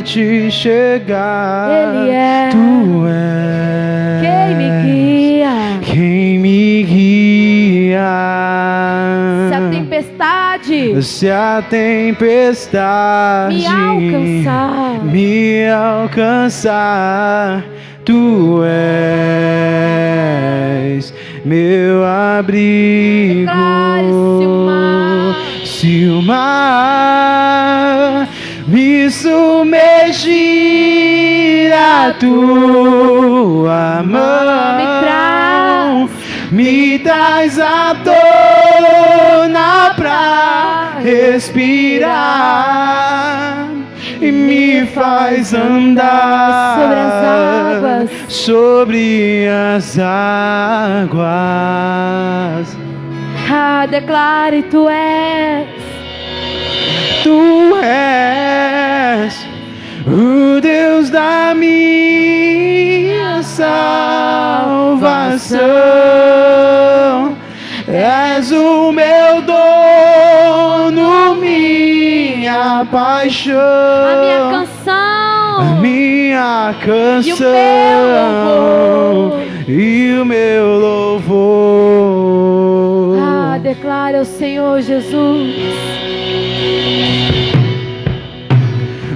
te chegar. Ele é Tu és quem me guia. Quem me guia. Se a tempestade me alcançar, Tu és meu abrigo. Se o mar me submergir, a Tua mão me traz à tona pra respirar e me faz andar sobre as águas. Declare, Tu és o Deus da minha salvação. És o meu dono, minha paixão, a minha canção e o meu louvor. Declare ao Senhor Jesus.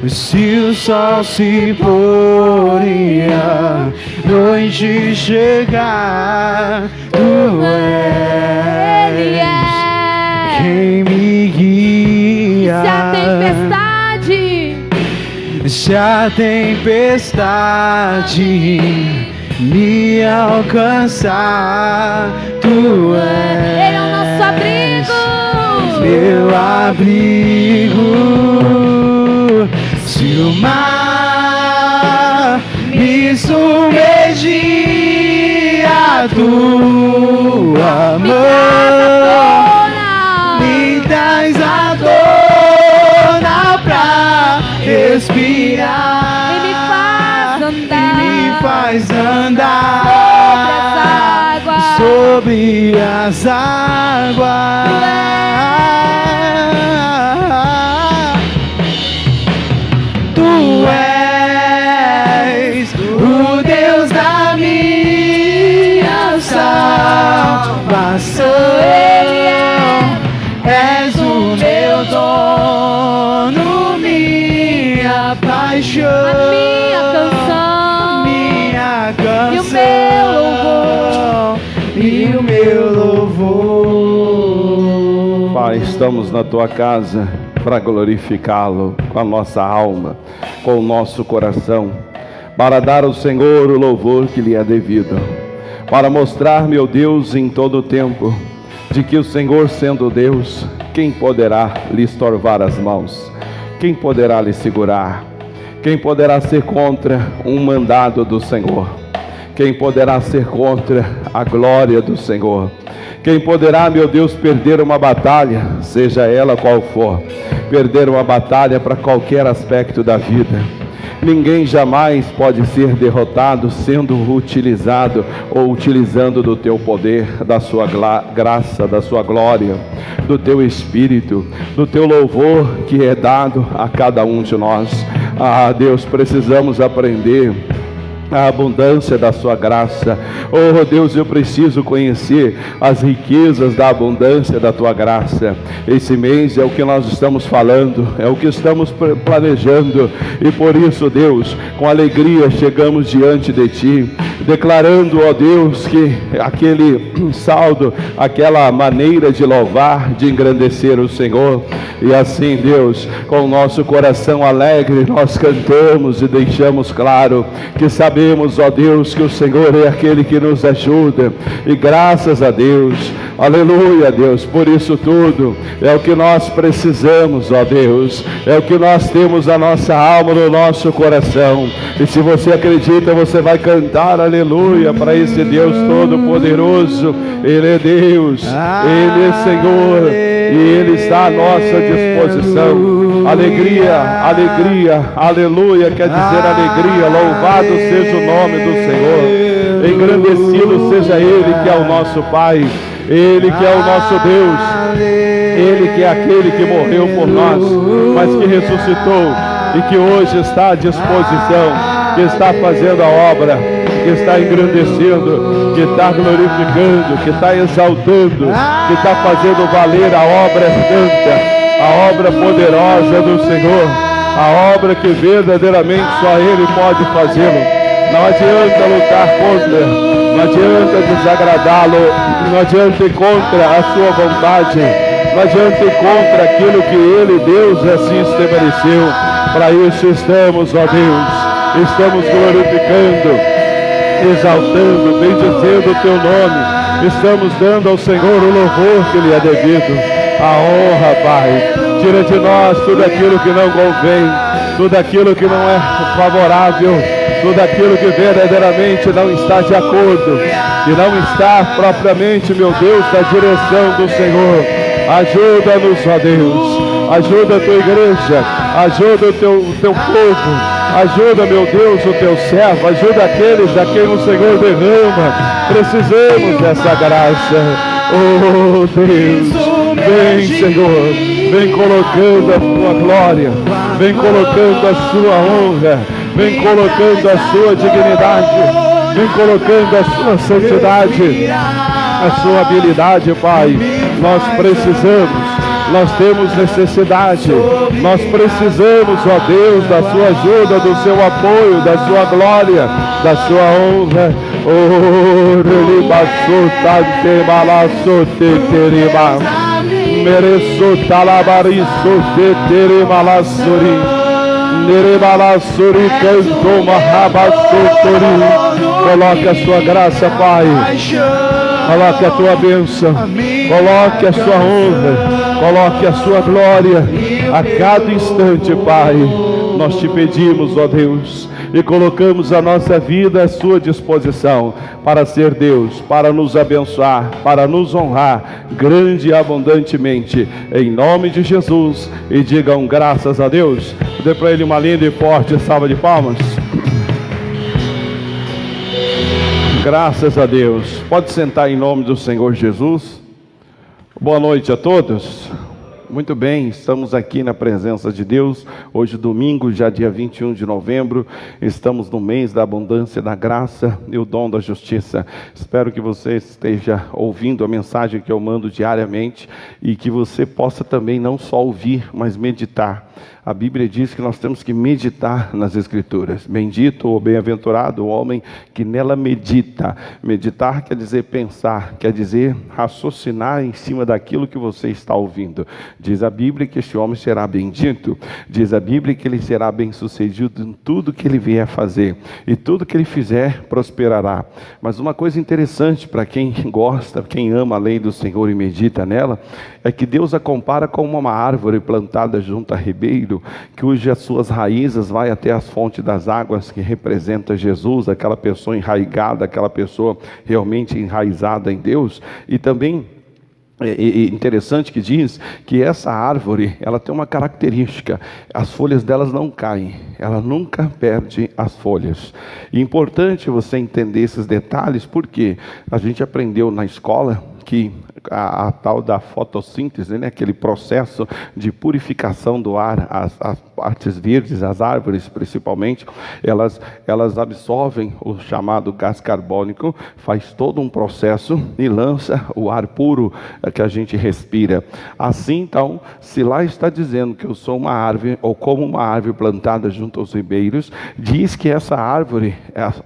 Se o sol se pôr e a noite chegar, Tu és quem me guia. Se a tempestade me alcançar, Tu és Ele é o nosso abrigo, meu abrigo. Se o mar me submergir, a Tua mão me traz à tona pra respirar e me faz andar sobre as águas. Tu és o Deus da minha salvação. És o meu dono, minha paixão, a minha canção e o meu louvor. Pai, estamos na Tua casa para glorificá-lo com a nossa alma, com o nosso coração, para dar ao Senhor o louvor que lhe é devido, para mostrar, meu Deus, em todo o tempo, de que o Senhor sendo Deus, quem poderá lhe estorvar as mãos? Quem poderá lhe segurar? Quem poderá ser contra um mandado do Senhor? Quem poderá ser contra a glória do Senhor? Quem poderá, meu Deus, perder uma batalha, seja ela qual for, perder uma batalha para qualquer aspecto da vida? Ninguém jamais pode ser derrotado sendo utilizado ou utilizando do Teu poder, da Sua graça, da Sua glória, do Teu Espírito, do Teu louvor que é dado a cada um de nós. Deus, precisamos aprender a abundância da Sua graça. Oh Deus, eu preciso conhecer as riquezas da abundância da Tua graça. Esse mês é o que nós estamos falando, é o que estamos planejando, e por isso, Deus, com alegria chegamos diante de Ti, declarando, ó Deus, que aquele saldo, aquela maneira de louvar, de engrandecer o Senhor, e assim, Deus, com o nosso coração alegre, nós cantamos e deixamos claro que sabemos, ó Deus, que o Senhor é aquele que nos ajuda, e graças a Deus, aleluia, Deus, por isso tudo, é o que nós precisamos, ó Deus, é o que nós temos na nossa alma, no nosso coração, e se você acredita, você vai cantar, aleluia, para esse Deus todo-poderoso. Ele é Deus, Ele é Senhor, e Ele está à nossa disposição. Alegria, alegria, aleluia, quer dizer alegria, louvado seja o nome do Senhor, engrandecido seja Ele que é o nosso Pai, Ele que é o nosso Deus, Ele que é aquele que morreu por nós, mas que ressuscitou e que hoje está à disposição, que está fazendo a obra, que está engrandecendo, que está glorificando, que está exaltando, que está fazendo valer a obra santa, a obra poderosa do Senhor, a obra que verdadeiramente só Ele pode fazê-lo. Não adianta lutar contra, não adianta desagradá-lo, não adianta ir contra a sua vontade, não adianta ir contra aquilo que Ele, Deus, assim estabeleceu. Para isso estamos, ó Deus, estamos glorificando, exaltando, bendizendo o Teu nome, estamos dando ao Senhor o louvor que lhe é devido, a honra, Pai. Tira de nós tudo aquilo que não convém, tudo aquilo que não é favorável, tudo aquilo que verdadeiramente não está de acordo, que não está propriamente, meu Deus, na direção do Senhor. Ajuda-nos, ó Deus, ajuda a Tua igreja, ajuda o teu povo, ajuda, meu Deus, o Teu servo, ajuda aqueles a quem o Senhor derrama. Precisamos dessa graça. Oh Deus, vem, Senhor, vem colocando a Tua glória, vem colocando a Sua honra, vem colocando a Sua dignidade, vem colocando a Sua santidade, a Sua habilidade, Pai. Nós precisamos, nós temos necessidade, nós precisamos, ó Deus, da Sua ajuda, do Seu apoio, da Sua glória, da Sua honra. Oh, relibasotante malasote terima, mereço talabariço te malassuri, nerebalassuri canto mahabassotori. Coloque a Sua graça, Pai. Coloque a Tua bênção, coloque a Sua honra, coloque a Sua glória a cada instante, Pai. Nós Te pedimos, ó Deus, e colocamos a nossa vida à Sua disposição para ser Deus, para nos abençoar, para nos honrar grande e abundantemente, em nome de Jesus. E digam graças a Deus. Dê para Ele uma linda e forte salva de palmas. Graças a Deus. Pode sentar em nome do Senhor Jesus. Boa noite a todos. Muito bem, estamos aqui na presença de Deus. Hoje domingo, já dia 21 de novembro. Estamos no mês da abundância da graça e o dom da justiça. Espero que você esteja ouvindo a mensagem que eu mando diariamente e que você possa também não só ouvir, mas meditar. A Bíblia diz que nós temos que meditar nas Escrituras. Bendito ou bem-aventurado o homem que nela medita. Meditar quer dizer pensar, quer dizer raciocinar em cima daquilo que você está ouvindo. Diz a Bíblia que este homem será bendito. Diz a Bíblia que ele será bem-sucedido em tudo que ele vier fazer. E tudo que ele fizer prosperará. Mas uma coisa interessante para quem gosta, quem ama a lei do Senhor e medita nela, é que Deus a compara com uma árvore plantada junto a ribeiro, cujas suas raízes vai até as fontes das águas, que representa Jesus, aquela pessoa enraigada, aquela pessoa realmente enraizada em Deus. E também é interessante que diz que essa árvore, ela tem uma característica: as folhas delas não caem, ela nunca perde as folhas. E é importante você entender esses detalhes, porque a gente aprendeu na escola que a tal da fotossíntese, né, aquele processo de purificação do ar, as partes verdes, as árvores principalmente, elas absorvem o chamado gás carbônico, faz todo um processo e lança o ar puro que a gente respira. Assim, então, se lá está dizendo que eu sou uma árvore, ou como uma árvore plantada junto aos ribeiros, diz que essa árvore,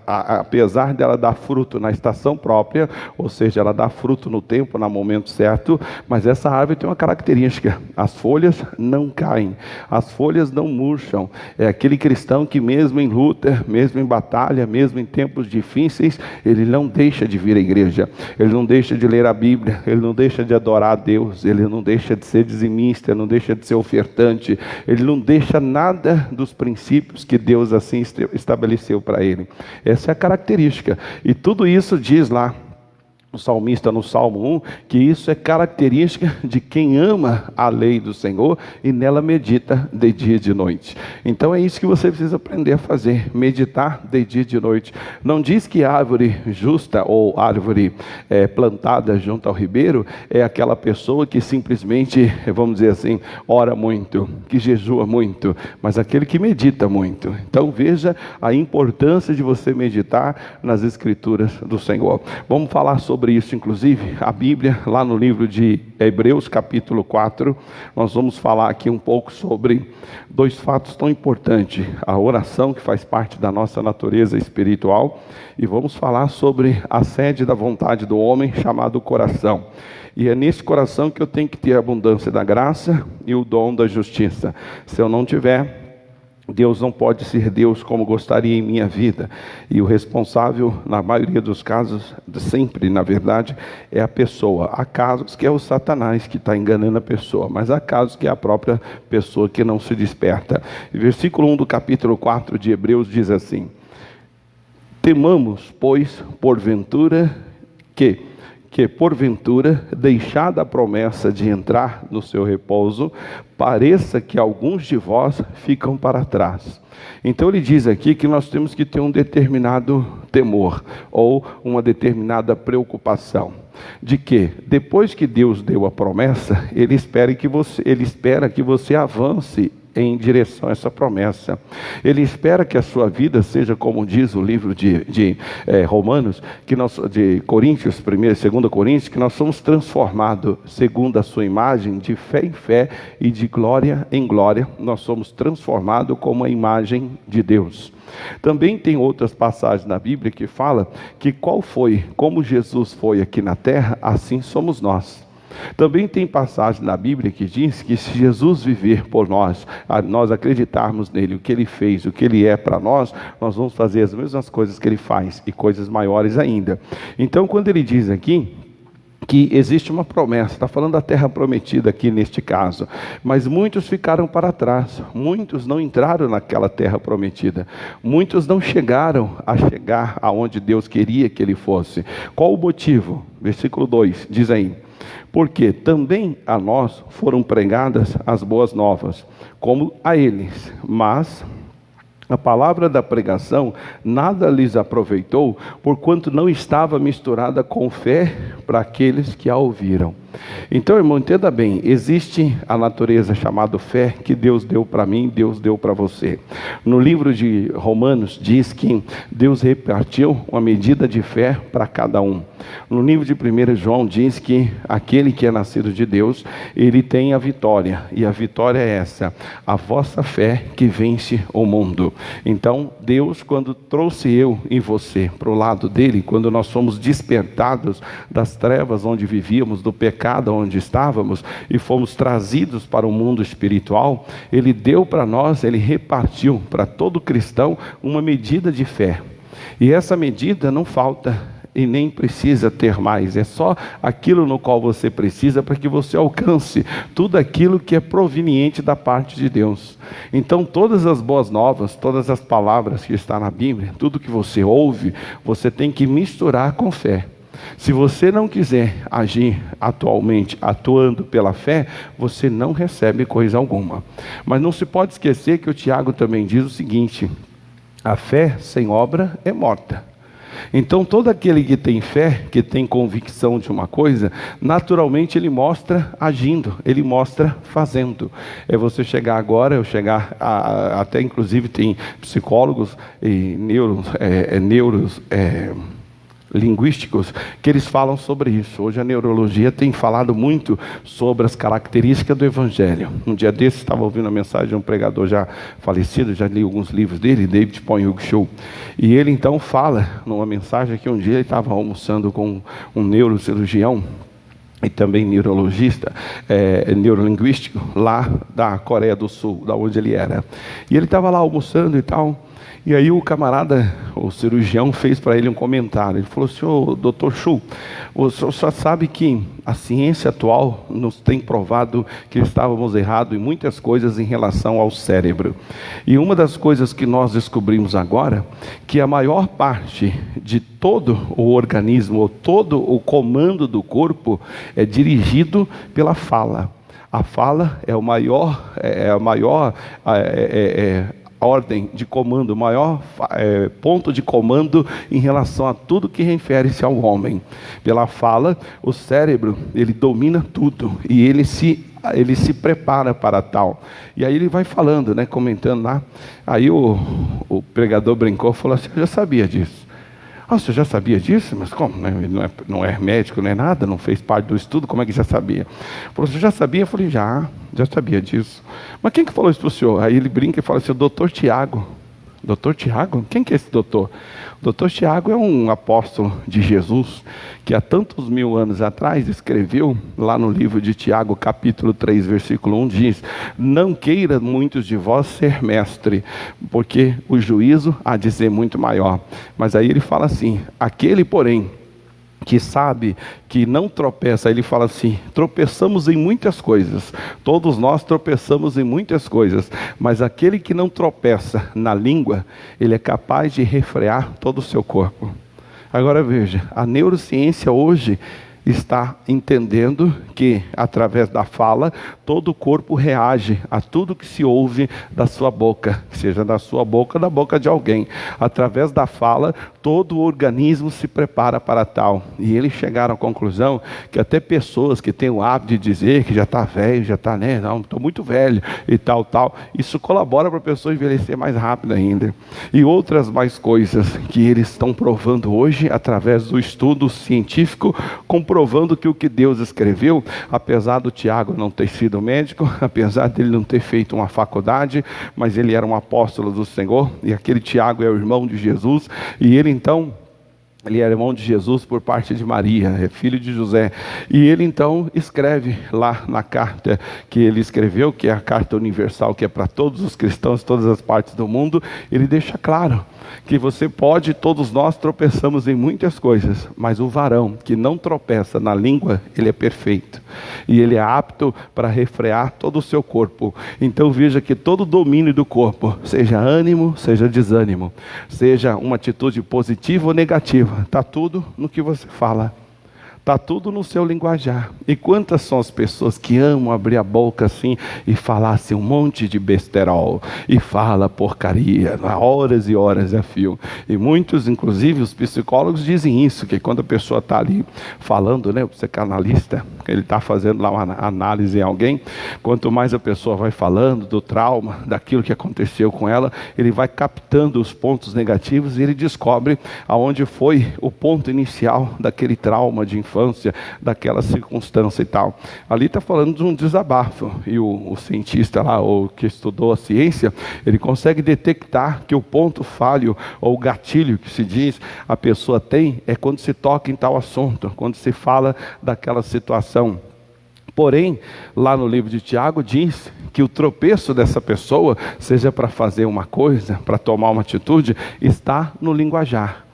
apesar dela dar fruto na estação própria, ou seja, ela dá fruto no tempo, no momento certo, mas essa árvore tem uma característica: as folhas não caem, as folhas não murcham. É aquele cristão que mesmo em luta, mesmo em batalha, mesmo em tempos difíceis, ele não deixa de vir à igreja, ele não deixa de ler a Bíblia, ele não deixa de adorar a Deus, ele não deixa de ser dizimista, ele não deixa de ser ofertante, ele não deixa nada dos princípios que Deus assim estabeleceu para ele. Essa é a característica. E tudo isso diz lá o salmista no Salmo 1, que isso é característica de quem ama a lei do Senhor e nela medita de dia e de noite. Então é isso que você precisa aprender a fazer, meditar de dia e de noite. Não diz que árvore justa ou árvore plantada junto ao ribeiro é aquela pessoa que simplesmente, vamos dizer assim, ora muito, que jejua muito, mas aquele que medita muito. Então veja a importância de você meditar nas Escrituras do Senhor. Vamos falar sobre isso, inclusive, a Bíblia, lá no livro de Hebreus, capítulo 4, nós vamos falar aqui um pouco sobre dois fatos tão importantes: a oração, que faz parte da nossa natureza espiritual, e vamos falar sobre a sede da vontade do homem, chamado coração. E é nesse coração que eu tenho que ter a abundância da graça e o dom da justiça. Se eu não tiver, Deus não pode ser Deus como gostaria em minha vida. E o responsável, na maioria dos casos, sempre na verdade, é a pessoa. Há casos que é o Satanás que está enganando a pessoa, mas há casos que é a própria pessoa que não se desperta. E versículo 1 do capítulo 4 de Hebreus diz assim: temamos, pois, porventura, que porventura, deixada a promessa de entrar no seu repouso, pareça que alguns de vós ficam para trás. Então ele diz aqui que nós temos que ter um determinado temor, ou uma determinada preocupação, de que depois que Deus deu a promessa, Ele espera que você avance em direção a essa promessa. Ele espera que a sua vida seja, como diz o livro de Romanos, de Coríntios, 2 Coríntios, que nós somos transformados segundo a sua imagem, de fé em fé e de glória em glória. Nós somos transformados como a imagem de Deus. Também tem outras passagens na Bíblia que fala que como Jesus foi aqui na terra, assim somos nós. Também tem passagem na Bíblia que diz que se Jesus viver por nós, nós acreditarmos nele, o que ele fez, o que ele é para nós, nós vamos fazer as mesmas coisas que ele faz e coisas maiores ainda. Então, quando ele diz aqui que existe uma promessa, está falando da terra prometida aqui neste caso, mas muitos ficaram para trás, muitos não entraram naquela terra prometida, muitos não chegaram aonde Deus queria que ele fosse. Qual o motivo? Versículo 2 diz aí: porque também a nós foram pregadas as boas novas, como a eles, mas a palavra da pregação nada lhes aproveitou, porquanto não estava misturada com fé para aqueles que a ouviram. Então, irmão, entenda bem, existe a natureza chamada fé que Deus deu para mim, Deus deu para você. No livro de Romanos diz que Deus repartiu uma medida de fé para cada um. No livro de 1 João diz que aquele que é nascido de Deus, ele tem a vitória, e a vitória é essa: a vossa fé que vence o mundo. Então, Deus, quando trouxe eu e você para o lado dele, quando nós fomos despertados das trevas onde vivíamos, do pecado onde estávamos, e fomos trazidos para o mundo espiritual, ele deu para nós, ele repartiu para todo cristão uma medida de fé. E essa medida não falta e nem precisa ter mais, é só aquilo no qual você precisa para que você alcance tudo aquilo que é proveniente da parte de Deus. Então, todas as boas novas, todas as palavras que estão na Bíblia, tudo que você ouve, você tem que misturar com fé. Se você não quiser agir atualmente, atuando pela fé, você não recebe coisa alguma. Mas não se pode esquecer que o Tiago também diz o seguinte: a fé sem obra é morta. Então, todo aquele que tem fé, que tem convicção de uma coisa, naturalmente ele mostra agindo, ele mostra fazendo. É você chegar agora, até inclusive tem psicólogos e linguísticos que eles falam sobre isso. Hoje a neurologia tem falado muito sobre as características do Evangelho. Um dia desses estava ouvindo a mensagem de um pregador já falecido, já li alguns livros dele, David Poinhouk, e ele então fala numa mensagem que um dia ele estava almoçando com um neurocirurgião e também neurologista, neurolinguístico, lá da Coreia do Sul, da onde ele era. E ele estava lá almoçando e tal, E aí o camarada, o cirurgião, fez para ele um comentário. Ele falou: senhor Dr. Chu, o senhor só sabe que a ciência atual nos tem provado que estávamos errados em muitas coisas em relação ao cérebro. E uma das coisas que nós descobrimos agora, que a maior parte de todo o organismo, ou todo o comando do corpo, é dirigido pela fala. A fala é a maior ordem de comando, o maior ponto de comando em relação a tudo que refere-se ao homem. Pela fala, o cérebro, ele domina tudo e ele se prepara para tal. E aí ele vai falando, né, comentando lá. Aí o pregador brincou e falou assim: eu já sabia disso. Ah, você já sabia disso? Mas como? Né? Ele não é médico, nem nada, não fez parte do estudo, como é que já sabia? Falou: você já sabia? Eu falei: já sabia disso. Mas quem que falou isso para o senhor? Aí ele brinca e fala assim: o doutor Tiago. Doutor Tiago? Quem que é esse doutor? O doutor Tiago é um apóstolo de Jesus, que há tantos mil anos atrás escreveu, lá no livro de Tiago, capítulo 3, versículo 1, diz: não queira muitos de vós ser mestre, porque o juízo há de ser muito maior. Mas aí ele fala assim: aquele, porém, que sabe que não tropeça, ele fala assim: tropeçamos em muitas coisas, todos nós tropeçamos em muitas coisas, mas aquele que não tropeça na língua, ele é capaz de refrear todo o seu corpo. Agora veja, a neurociência hoje está entendendo que, através da fala, todo o corpo reage a tudo que se ouve da sua boca, seja da sua boca ou da boca de alguém. Através da fala, todo o organismo se prepara para tal. E eles chegaram à conclusão que até pessoas que têm o hábito de dizer que já está velho, já está, né, não, estou muito velho e tal, isso colabora para a pessoa envelhecer mais rápido ainda. E outras mais coisas que eles estão provando hoje, através do estudo científico, comprovando que o que Deus escreveu, apesar do Tiago não ter sido médico, apesar dele não ter feito uma faculdade, mas ele era um apóstolo do Senhor, e aquele Tiago é o irmão de Jesus, e ele então, ele era irmão de Jesus por parte de Maria, é filho de José. E ele então escreve lá na carta que ele escreveu, que é a carta universal, que é para todos os cristãos, todas as partes do mundo. Ele deixa claro que você pode, todos nós tropeçamos em muitas coisas, mas o varão que não tropeça na língua, ele é perfeito. E ele é apto para refrear todo o seu corpo. Então veja que todo o domínio do corpo, seja ânimo, seja desânimo, seja uma atitude positiva ou negativa, está tudo no que você fala. Está tudo no seu linguajar. E quantas são as pessoas que amam abrir a boca assim e falar assim um monte de besterol, e fala porcaria, horas e horas a fio. E muitos, inclusive os psicólogos, dizem isso, que quando a pessoa está ali falando, né, o psicanalista, ele está fazendo lá uma análise em alguém, quanto mais a pessoa vai falando do trauma, daquilo que aconteceu com ela, ele vai captando os pontos negativos e ele descobre aonde foi o ponto inicial daquele trauma de infância, daquela circunstância e tal. Ali está falando de um desabafo, e o cientista lá, ou que estudou a ciência, ele consegue detectar que o ponto falho, ou o gatilho que se diz, a pessoa tem, é quando se toca em tal assunto, quando se fala daquela situação. Porém, lá no livro de Tiago diz que o tropeço dessa pessoa, seja para fazer uma coisa, para tomar uma atitude, está no linguajar.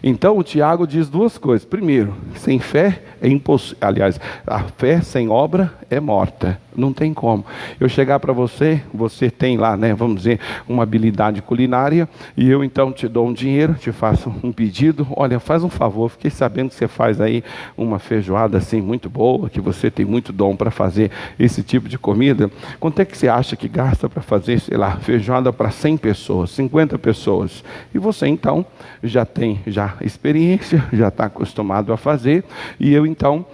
Então o Tiago diz duas coisas. Primeiro, sem fé é impossível. Aliás, a fé sem obra é morta. Não tem como. Eu chegar para você, você tem lá, né, vamos dizer, uma habilidade culinária, e eu então te dou um dinheiro, te faço um pedido. Olha, faz um favor, fiquei sabendo que você faz aí uma feijoada assim muito boa, que você tem muito dom para fazer esse tipo de comida. Quanto é que você acha que gasta para fazer, sei lá, feijoada para 100 pessoas, 50 pessoas? E você então já tem experiência, já está acostumado a fazer, e eu então,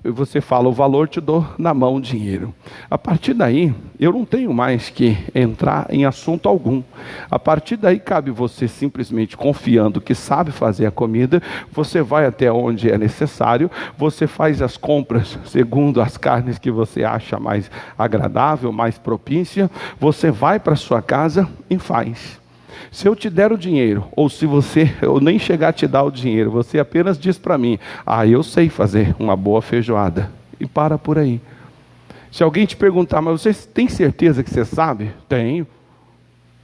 você fala o valor, te dou na mão o dinheiro. A partir daí, eu não tenho mais que entrar em assunto algum. A partir daí, cabe você simplesmente confiando que sabe fazer a comida, você vai até onde é necessário, você faz as compras segundo as carnes que você acha mais agradável, mais propícia, você vai para sua casa e faz. Se eu te der o dinheiro, ou se eu nem chegar a te dar o dinheiro, você apenas diz para mim: eu sei fazer uma boa feijoada, e para por aí. Se alguém te perguntar: mas você tem certeza que você sabe? Tenho.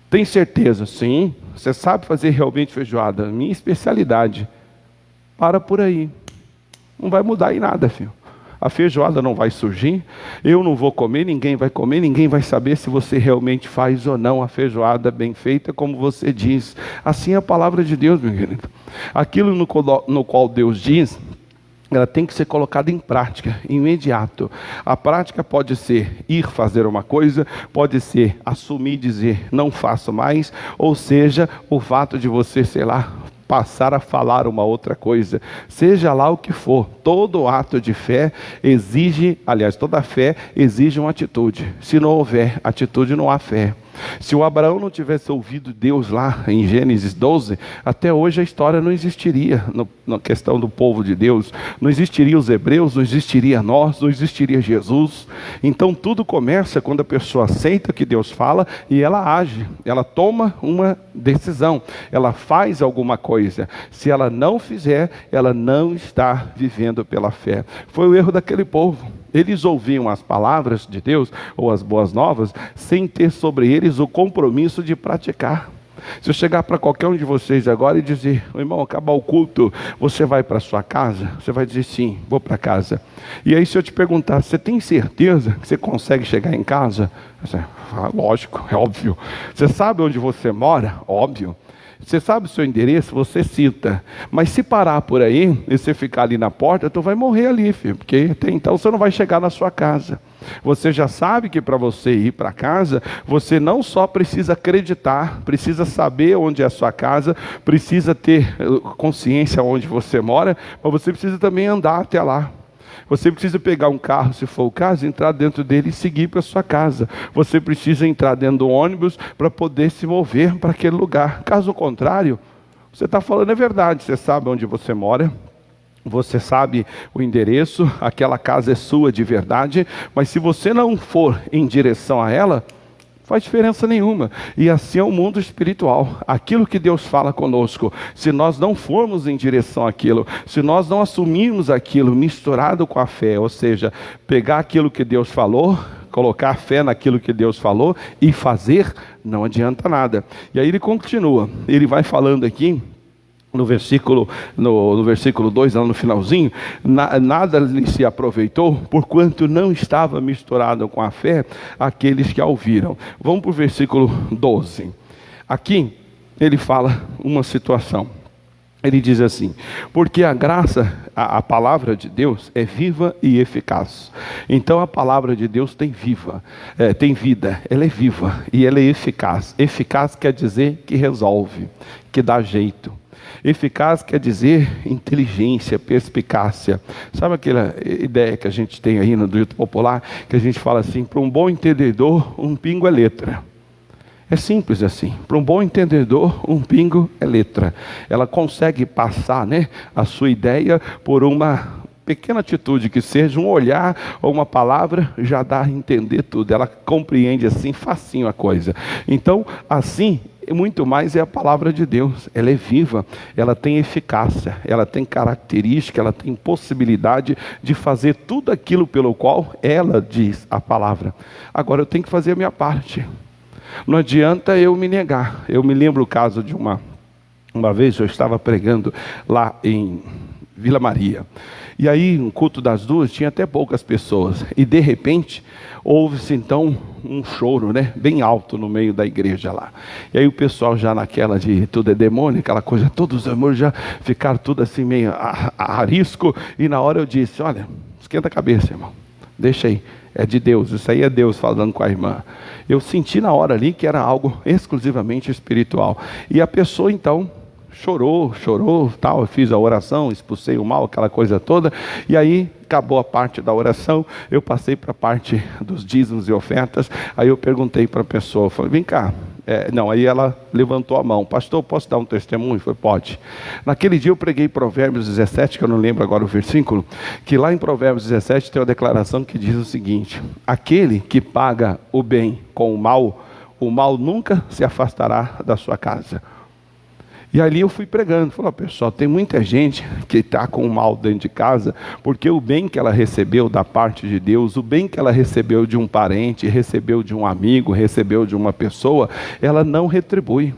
Tem certeza? Sim. Você sabe fazer realmente feijoada? Minha especialidade. Para por aí. Não vai mudar em nada, filho. A feijoada não vai surgir, eu não vou comer, ninguém vai comer, ninguém vai saber se você realmente faz ou não a feijoada bem feita, como você diz. Assim é a palavra de Deus, meu querido. Aquilo no qual Deus diz, ela tem que ser colocada em prática, imediato. A prática pode ser ir fazer uma coisa, pode ser assumir e dizer, não faço mais, ou seja, o fato de você, sei lá, passar a falar uma outra coisa, seja lá o que for. Todo ato de fé exige, aliás, toda fé exige uma atitude. Se não houver atitude, não há fé. Se o Abraão não tivesse ouvido Deus lá em Gênesis 12, até hoje a história não existiria, na questão do povo de Deus. Não existiria os hebreus, não existiria nós, não existiria Jesus. Então tudo começa quando a pessoa aceita o que Deus fala e ela age, ela toma uma decisão, ela faz alguma coisa. Se ela não fizer, ela não está vivendo pela fé. Foi o erro daquele povo. Eles ouviam as palavras de Deus, ou as boas novas, sem ter sobre eles o compromisso de praticar. Se eu chegar para qualquer um de vocês agora e dizer, irmão, acabar o culto, você vai para sua casa? Você vai dizer, sim, vou para casa. E aí se eu te perguntar, você tem certeza que você consegue chegar em casa? Você, lógico, é óbvio. Você sabe onde você mora? Óbvio. Você sabe o seu endereço? Você cita. Mas se parar por aí, e você ficar ali na porta, tu vai morrer ali, filho. Porque até então você não vai chegar na sua casa. Você já sabe que para você ir para casa, você não só precisa acreditar, precisa saber onde é a sua casa, precisa ter consciência onde você mora, mas você precisa também andar até lá. Você precisa pegar um carro, se for o caso, entrar dentro dele e seguir para sua casa. Você precisa entrar dentro do ônibus para poder se mover para aquele lugar. Caso contrário, você está falando a verdade. Você sabe onde você mora, você sabe o endereço, aquela casa é sua de verdade, mas se você não for em direção a ela, faz diferença nenhuma. E assim é o mundo espiritual. Aquilo que Deus fala conosco, se nós não formos em direção àquilo, se nós não assumirmos aquilo misturado com a fé, ou seja, pegar aquilo que Deus falou, colocar fé naquilo que Deus falou e fazer, não adianta nada. E aí ele continua, ele vai falando aqui, no versículo 2, lá no finalzinho, nada lhe se aproveitou, porquanto não estava misturado com a fé aqueles que a ouviram. Vamos para o versículo 12. Aqui ele fala uma situação. Ele diz assim, porque a graça, a palavra de Deus é viva e eficaz. Então a palavra de Deus tem vida, ela é viva e ela é eficaz. Eficaz quer dizer que resolve, que dá jeito. Eficaz quer dizer inteligência, perspicácia. Sabe aquela ideia que a gente tem aí no dito popular, que a gente fala assim, para um bom entendedor, um pingo é letra. É simples assim, para um bom entendedor, um pingo é letra. Ela consegue passar, a sua ideia por uma pequena atitude, que seja um olhar ou uma palavra, já dá a entender tudo. Ela compreende assim, facinho a coisa. Então, assim, muito mais é a palavra de Deus. Ela é viva, ela tem eficácia, ela tem característica, ela tem possibilidade de fazer tudo aquilo pelo qual ela diz a palavra. Agora eu tenho que fazer a minha parte. Não adianta eu me negar. Eu me lembro o caso de uma vez eu estava pregando lá em Vila Maria. E aí, no culto das 2, tinha até poucas pessoas. E de repente, houve-se então um choro, bem alto no meio da igreja lá. E aí o pessoal já naquela de tudo é demônio, aquela coisa, todos os amores já ficaram tudo assim meio a risco. E na hora eu disse, olha, esquenta a cabeça, irmão. Deixa aí, é de Deus, isso aí é Deus falando com a irmã. Eu senti na hora ali que era algo exclusivamente espiritual. E a pessoa então chorou, tal, eu fiz a oração, expulsei o mal, aquela coisa toda, e aí acabou a parte da oração, eu passei para a parte dos dízimos e ofertas, aí eu perguntei para a pessoa, falei, vem cá, aí ela levantou a mão, pastor, posso dar um testemunho? Eu falei, pode. Naquele dia eu preguei Provérbios 17, que eu não lembro agora o versículo, que lá em Provérbios 17 tem uma declaração que diz o seguinte, aquele que paga o bem com o mal nunca se afastará da sua casa. E ali eu fui pregando, falei, pessoal, tem muita gente que está com o mal dentro de casa, porque o bem que ela recebeu da parte de Deus, o bem que ela recebeu de um parente, recebeu de um amigo, recebeu de uma pessoa, ela não retribui.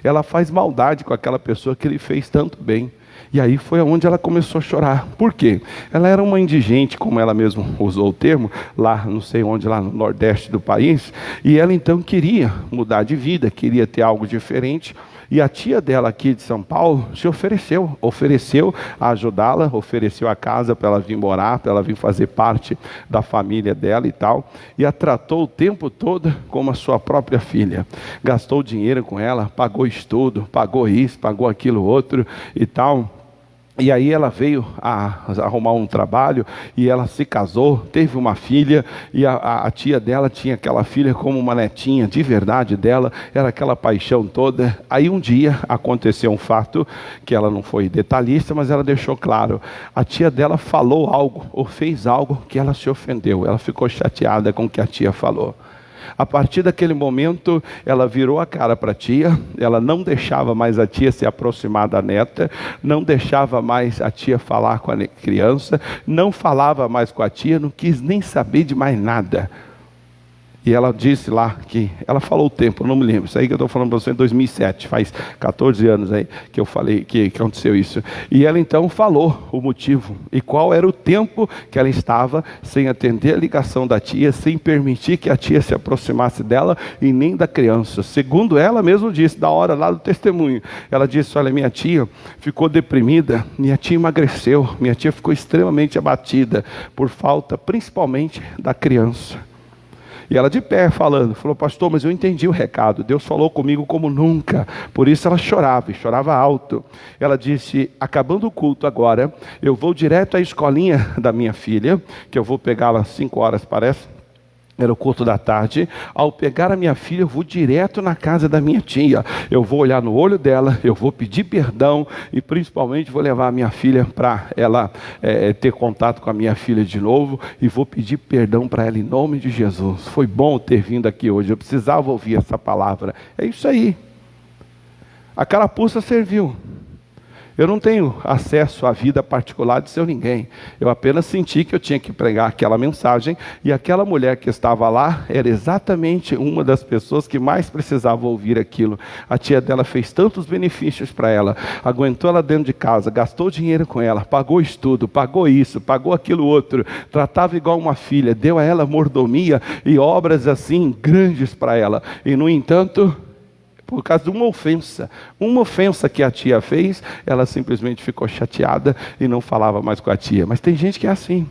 Ela faz maldade com aquela pessoa que lhe fez tanto bem. E aí foi onde ela começou a chorar. Por quê? Ela era uma indigente, como ela mesma usou o termo, lá não sei onde, lá no nordeste do país, e ela então queria mudar de vida, queria ter algo diferente. E a tia dela aqui de São Paulo se ofereceu a ajudá-la, ofereceu a casa para ela vir morar, para ela vir fazer parte da família dela e tal. E a tratou o tempo todo como a sua própria filha. Gastou dinheiro com ela, pagou estudo, pagou isso, pagou aquilo outro e tal. E aí ela veio a arrumar um trabalho e ela se casou, teve uma filha e a tia dela tinha aquela filha como uma netinha de verdade dela, era aquela paixão toda. Aí um dia aconteceu um fato que ela não foi detalhista, mas ela deixou claro. A tia dela falou algo ou fez algo que ela se ofendeu, ela ficou chateada com o que a tia falou. A partir daquele momento, ela virou a cara para a tia, ela não deixava mais a tia se aproximar da neta, não deixava mais a tia falar com a criança, não falava mais com a tia, não quis nem saber de mais nada. E ela disse lá que, ela falou o tempo, eu não me lembro, isso aí que eu estou falando para você em 2007, faz 14 anos aí que eu falei que aconteceu isso. E ela então falou o motivo e qual era o tempo que ela estava sem atender a ligação da tia, sem permitir que a tia se aproximasse dela e nem da criança. Segundo ela mesma disse, da hora lá do testemunho, ela disse, olha, minha tia ficou deprimida, minha tia emagreceu, minha tia ficou extremamente abatida por falta principalmente da criança. E ela de pé falando, falou, pastor, mas eu entendi o recado, Deus falou comigo como nunca. Por isso ela chorava, e chorava alto. Ela disse, acabando o culto agora, eu vou direto à escolinha da minha filha, que eu vou pegá-la às 5 horas, parece. Era o culto da tarde. Ao pegar a minha filha, eu vou direto na casa da minha tia. Eu vou olhar no olho dela, eu vou pedir perdão e principalmente vou levar a minha filha para ela ter contato com a minha filha de novo e vou pedir perdão para ela em nome de Jesus. Foi bom ter vindo aqui hoje, eu precisava ouvir essa palavra. É isso aí. A carapuça serviu. Eu não tenho acesso à vida particular de seu ninguém. Eu apenas senti que eu tinha que pregar aquela mensagem e aquela mulher que estava lá era exatamente uma das pessoas que mais precisava ouvir aquilo. A tia dela fez tantos benefícios para ela, aguentou ela dentro de casa, gastou dinheiro com ela, pagou estudo, pagou isso, pagou aquilo outro, tratava igual uma filha, deu a ela mordomia e obras assim grandes para ela. E no entanto, por causa de uma ofensa que a tia fez, ela simplesmente ficou chateada e não falava mais com a tia. Mas tem gente que é assim.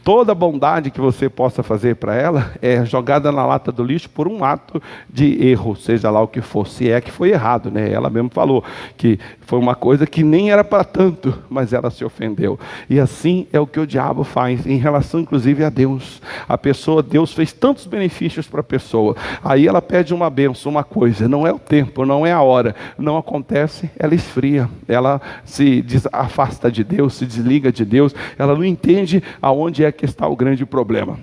Toda bondade que você possa fazer para ela é jogada na lata do lixo por um ato de erro, seja lá o que for, se é que foi errado, né? Ela mesmo falou que foi uma coisa que nem era para tanto, mas ela se ofendeu. E assim é o que o diabo faz, em relação inclusive a Deus. A pessoa, Deus fez tantos benefícios para a pessoa, aí ela pede uma bênção, uma coisa, não é o tempo, não é a hora, não acontece, ela esfria, ela se afasta de Deus, se desliga de Deus, ela não entende aonde é que está o grande problema.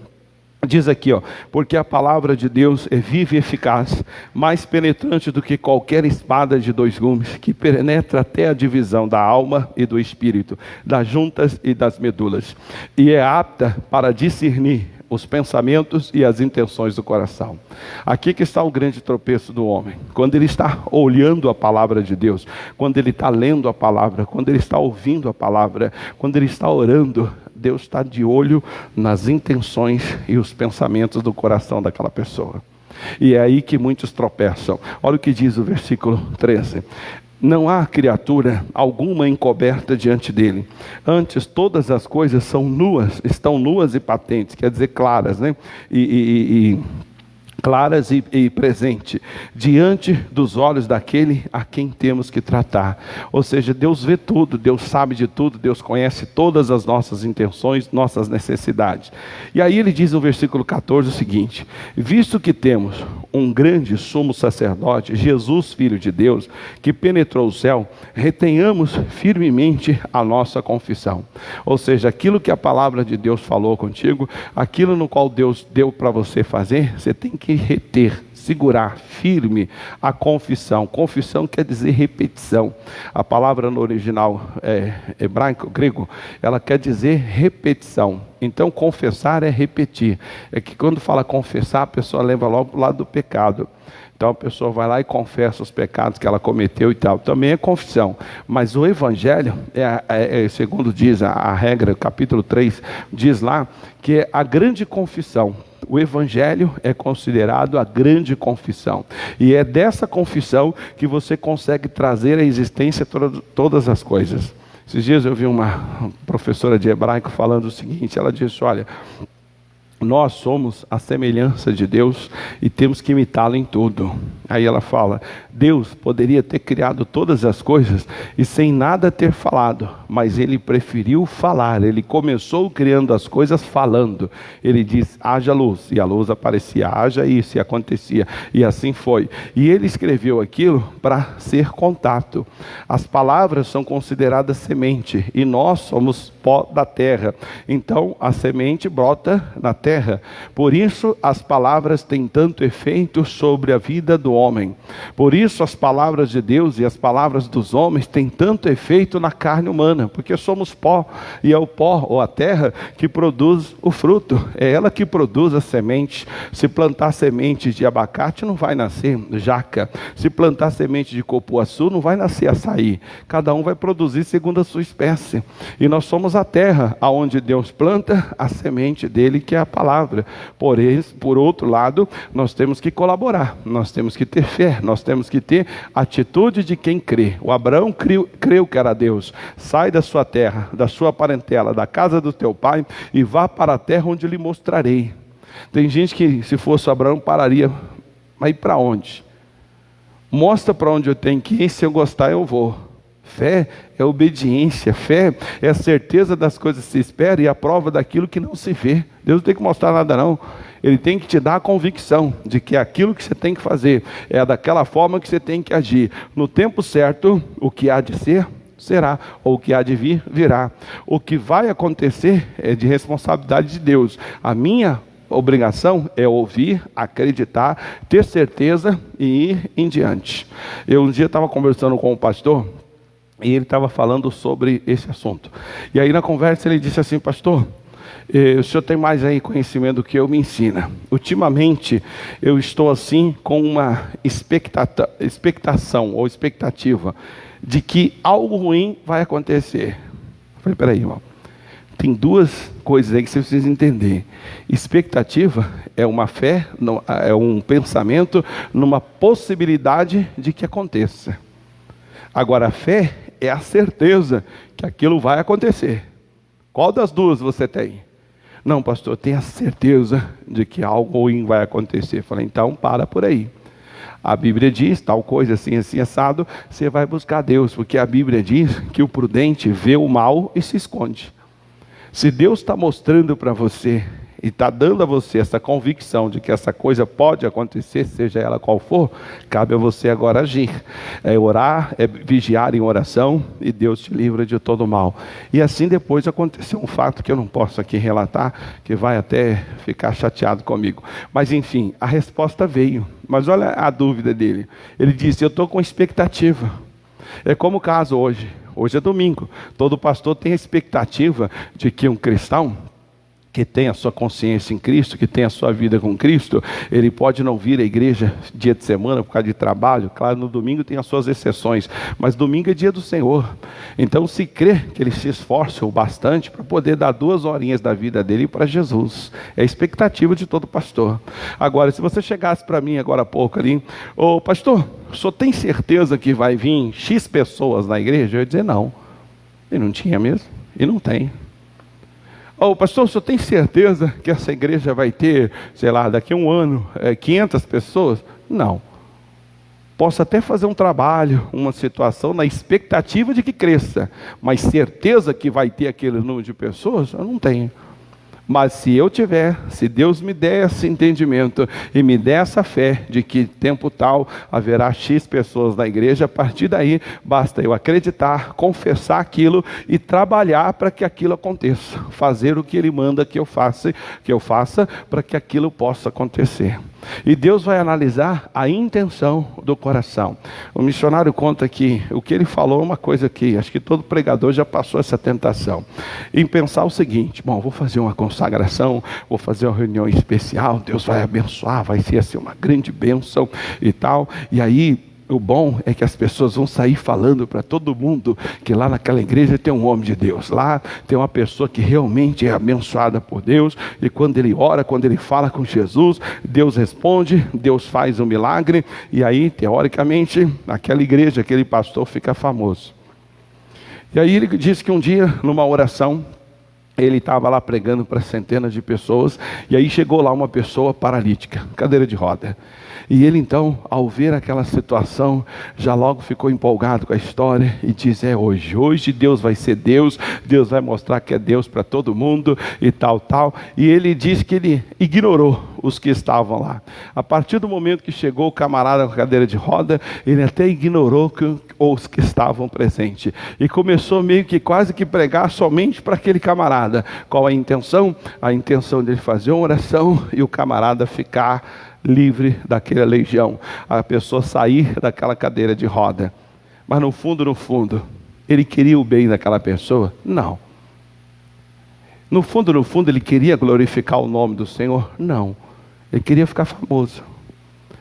Diz aqui, porque a palavra de Deus é viva e eficaz, mais penetrante do que qualquer espada de 2 gumes, que penetra até a divisão da alma e do espírito, das juntas e das medulas, e é apta para discernir os pensamentos e as intenções do coração. Aqui que está o grande tropeço do homem. Quando ele está olhando a palavra de Deus, quando ele está lendo a palavra, quando ele está ouvindo a palavra, quando ele está orando, Deus está de olho nas intenções e os pensamentos do coração daquela pessoa. E é aí que muitos tropeçam. Olha o que diz o versículo 13. Não há criatura alguma encoberta diante dele. Antes, todas as coisas são nuas, estão nuas e patentes, quer dizer claras, né? Claras e presente, diante dos olhos daquele a quem temos que tratar. Ou seja, Deus vê tudo, Deus sabe de tudo, Deus conhece todas as nossas intenções, nossas necessidades. E aí ele diz no versículo 14 o seguinte: visto que temos um grande sumo sacerdote, Jesus, Filho de Deus, que penetrou o céu, retenhamos firmemente a nossa confissão. Ou seja, aquilo que a palavra de Deus falou contigo, aquilo no qual Deus deu para você fazer, você tem que reter, segurar firme a confissão. Confissão quer dizer repetição. A palavra no original hebraico, grego, ela quer dizer repetição. Então confessar é repetir. É que quando fala confessar, a pessoa leva logo para o lado do pecado. Então a pessoa vai lá e confessa os pecados que ela cometeu e tal. Também é confissão. Mas o Evangelho, segundo diz a regra, capítulo 3, diz lá que é a grande confissão. O Evangelho é considerado a grande confissão. E é dessa confissão que você consegue trazer à existência todas as coisas. Esses dias eu vi uma professora de hebraico falando o seguinte, ela disse, olha, nós somos a semelhança de Deus e temos que imitá-lo em tudo. Aí ela fala, Deus poderia ter criado todas as coisas e sem nada ter falado, mas Ele preferiu falar. Ele começou criando as coisas falando. Ele diz, haja luz, e a luz aparecia, haja isso, e acontecia, e assim foi. E Ele escreveu aquilo para ser contato. As palavras são consideradas semente, e nós somos pó da terra. Então a semente brota na terra. Por isso as palavras têm tanto efeito sobre a vida do homem. Por isso as palavras de Deus e as palavras dos homens têm tanto efeito na carne humana, porque somos pó, e é o pó ou a terra que produz o fruto, é ela que produz a semente. Se plantar semente de abacate não vai nascer jaca, se plantar semente de cupuaçu não vai nascer açaí. Cada um vai produzir segundo a sua espécie, e nós somos a terra aonde Deus planta a semente dele, que é a palavra. Porém, por outro lado, nós temos que colaborar, nós temos que ter fé, nós temos que ter a atitude de quem crê. O Abraão creu que era Deus. Sai da sua terra, da sua parentela, da casa do teu pai, e vá para a terra onde lhe mostrarei. Tem gente que, se fosse Abraão, pararia, mas ir para onde? Mostra para onde eu tenho que ir, se eu gostar eu vou. Fé é obediência, fé é a certeza das coisas que se espera e a prova daquilo que não se vê. Deus não tem que mostrar nada não. Ele tem que te dar a convicção de que aquilo que você tem que fazer é daquela forma que você tem que agir. No tempo certo, o que há de ser, será. Ou o que há de vir, virá. O que vai acontecer é de responsabilidade de Deus. A minha obrigação é ouvir, acreditar, ter certeza e ir em diante. Eu um dia estava conversando com um pastor, e ele estava falando sobre esse assunto. E aí na conversa ele disse assim, pastor, o senhor tem mais aí conhecimento do que eu, me ensina. Ultimamente eu estou assim com uma expectação ou expectativa de que algo ruim vai acontecer. Eu falei, peraí, irmão. Tem duas coisas aí que você precisa entender. Expectativa é uma fé, é um pensamento numa possibilidade de que aconteça. Agora a fé é a certeza que aquilo vai acontecer. Qual das duas você tem? Não, pastor, eu tenho a certeza de que algo ruim vai acontecer. Eu falei, então para por aí. A Bíblia diz tal coisa assim, assim, assado, você vai buscar Deus, porque a Bíblia diz que o prudente vê o mal e se esconde. Se Deus está mostrando para você e está dando a você essa convicção de que essa coisa pode acontecer, seja ela qual for, cabe a você agora agir. É orar, é vigiar em oração, e Deus te livra de todo mal. E assim depois aconteceu um fato que eu não posso aqui relatar, que vai até ficar chateado comigo. Mas enfim, a resposta veio. Mas olha a dúvida dele. Ele disse, eu estou com expectativa. É como o caso hoje. Hoje é domingo. Todo pastor tem a expectativa de que um cristão que tem a sua consciência em Cristo, que tem a sua vida com Cristo, ele pode não vir à igreja dia de semana por causa de trabalho. Claro, no domingo tem as suas exceções, mas domingo é dia do Senhor. Então se crê que ele se esforce o bastante para poder dar 2 horinhas da vida dele para Jesus. É a expectativa de todo pastor. Agora, se você chegasse para mim agora há pouco ali, ô pastor, o senhor tem certeza que vai vir X pessoas na igreja? Eu ia dizer não. E não tinha mesmo, e não tem. Pastor, o senhor tem certeza que essa igreja vai ter, sei lá, daqui a um ano, 500 pessoas? Não. Posso até fazer um trabalho, uma situação na expectativa de que cresça, mas certeza que vai ter aquele número de pessoas? Eu não tenho. Mas se eu tiver, se Deus me der esse entendimento e me der essa fé de que tempo tal haverá X pessoas na igreja, a partir daí basta eu acreditar, confessar aquilo e trabalhar para que aquilo aconteça. Fazer o que Ele manda que eu faça para que aquilo possa acontecer. E Deus vai analisar a intenção do coração. O missionário conta que o que ele falou é uma coisa que acho que todo pregador já passou essa tentação. Em pensar o seguinte: bom, vou fazer uma consagração, vou fazer uma reunião especial, Deus vai abençoar, vai ser assim uma grande bênção e tal. E aí, o bom é que as pessoas vão sair falando para todo mundo que lá naquela igreja tem um homem de Deus. Lá tem uma pessoa que realmente é abençoada por Deus. E quando ele ora, quando ele fala com Jesus, Deus responde, Deus faz um milagre. E aí, teoricamente, aquela igreja, aquele pastor fica famoso. E aí ele disse que um dia, numa oração, ele estava lá pregando para centenas de pessoas. E aí chegou lá uma pessoa paralítica, cadeira de roda. E ele então, ao ver aquela situação, já logo ficou empolgado com a história e diz: é hoje. Hoje Deus vai ser Deus, Deus vai mostrar que é Deus para todo mundo e tal, tal. E ele diz que ele ignorou os que estavam lá. A partir do momento que chegou o camarada com a cadeira de roda, ele até ignorou os que estavam presentes. E começou meio que quase que pregar somente para aquele camarada. Qual a intenção? A intenção dele fazer uma oração e o camarada ficar livre daquela legião, a pessoa sair daquela cadeira de roda. Mas no fundo, ele queria o bem daquela pessoa? Não. No fundo, ele queria glorificar o nome do Senhor? Não. Ele queria ficar famoso.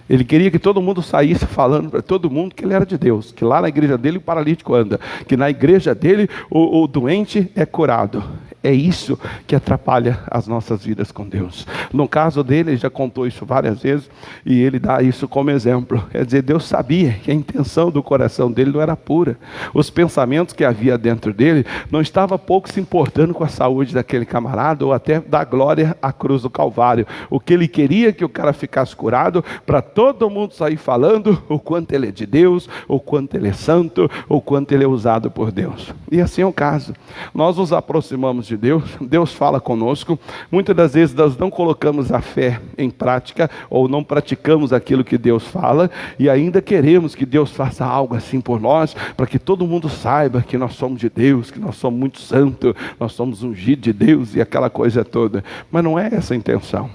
Ele queria que todo mundo saísse falando para todo mundo que ele era de Deus, que lá na igreja dele o paralítico anda, que na igreja dele o doente é curado. É isso que atrapalha as nossas vidas com Deus. No caso dele, ele já contou isso várias vezes, e ele dá isso como exemplo. Quer dizer, Deus sabia que a intenção do coração dele não era pura. Os pensamentos que havia dentro dele não estavam pouco se importando com a saúde daquele camarada, ou até da glória à cruz do Calvário. O que ele queria é que o cara ficasse curado, para todo mundo sair falando o quanto ele é de Deus, o quanto ele é santo, o quanto ele é usado por Deus. E assim é o caso. Nós nos aproximamos de Deus, Deus fala conosco. Muitas das vezes nós não colocamos a fé em prática, ou não praticamos aquilo que Deus fala, e ainda queremos que Deus faça algo assim por nós, para que todo mundo saiba que nós somos de Deus, que nós somos muito santos, nós somos ungidos de Deus e aquela coisa toda. Mas não é essa a intenção.